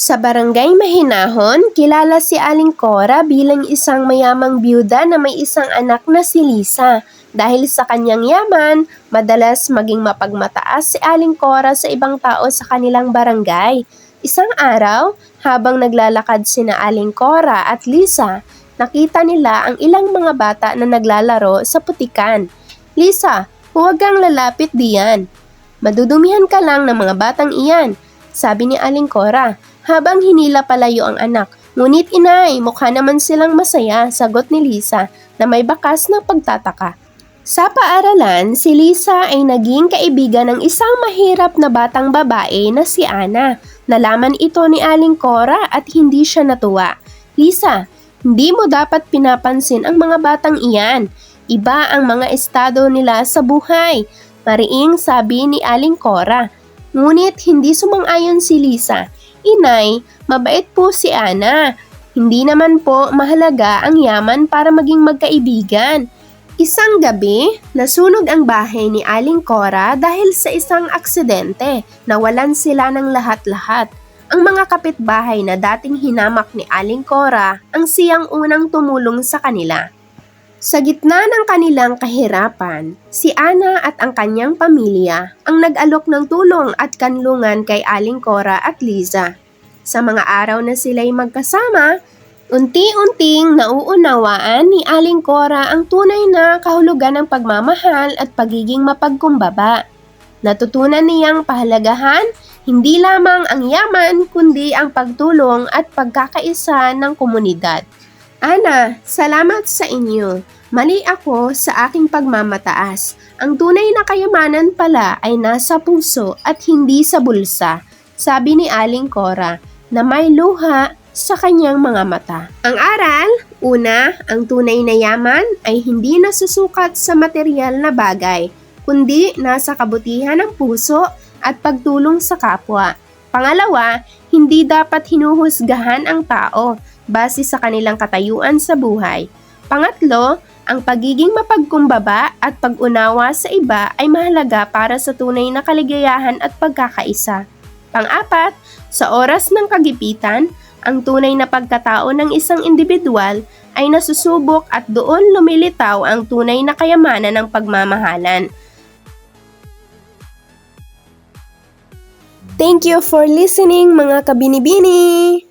Sa barangay Mahinahon, kilala si Aling Cora bilang isang mayamang byuda na may isang anak na si Lisa. Dahil sa kanyang yaman, madalas maging mapagmataas si Aling Cora sa ibang tao sa kanilang barangay. Isang araw, habang naglalakad sina Aling Cora at Lisa, nakita nila ang ilang mga bata na naglalaro sa putikan. "Lisa, huwag kang lalapit diyan. Madudumihan ka lang ng mga batang iyan," sabi ni Aling Cora, habang hinila palayo ang anak. "Ngunit inay, mukha naman silang masaya," sagot ni Lisa na may bakas ng pagtataka. Sa paaralan, si Lisa ay naging kaibigan ng isang mahirap na batang babae na si Ana. Nalaman ito ni Aling Cora at hindi siya natuwa. "Lisa, hindi mo dapat pinapansin ang mga batang iyan. Iba ang mga estado nila sa buhay," mariing sabi ni Aling Cora. Ngunit hindi sumang-ayon si Lisa. "Inay, mabait po si Ana. Hindi naman po mahalaga ang yaman para maging magkaibigan." Isang gabi, nasunog ang bahay ni Aling Cora dahil sa isang aksidente. Nawalan sila ng lahat-lahat. Ang mga kapitbahay na dating hinamak ni Aling Cora ang siyang unang tumulong sa kanila. Sa gitna ng kanilang kahirapan, si Ana at ang kanyang pamilya ang nag-alok ng tulong at kanlungan kay Aling Cora at Lisa. Sa mga araw na sila'y magkasama, unti-unting nauunawaan ni Aling Cora ang tunay na kahulugan ng pagmamahal at pagiging mapagkumbaba. Natutunan niyang pahalagahan hindi lamang ang yaman kundi ang pagtulong at pagkakaisa ng komunidad. "Ana, salamat sa inyo. Mali ako sa aking pagmamataas. Ang tunay na kayamanan pala ay nasa puso at hindi sa bulsa," sabi ni Aling Cora na may luha sa kanyang mga mata. Ang aral, una, ang tunay na yaman ay hindi nasusukat sa material na bagay, kundi nasa kabutihan ng puso at pagtulong sa kapwa. Pangalawa, hindi dapat hinuhusgahan ang tao base sa kanilang katayuan sa buhay. Pangatlo, ang pagiging mapagkumbaba at pag-unawa sa iba ay mahalaga para sa tunay na kaligayahan at pagkakaisa. Pang-apat, sa oras ng kagipitan, ang tunay na pagkatao ng isang individual ay nasusubok at doon lumilitaw ang tunay na kayamanan ng pagmamahalan. Thank you for listening, mga kabini-bini!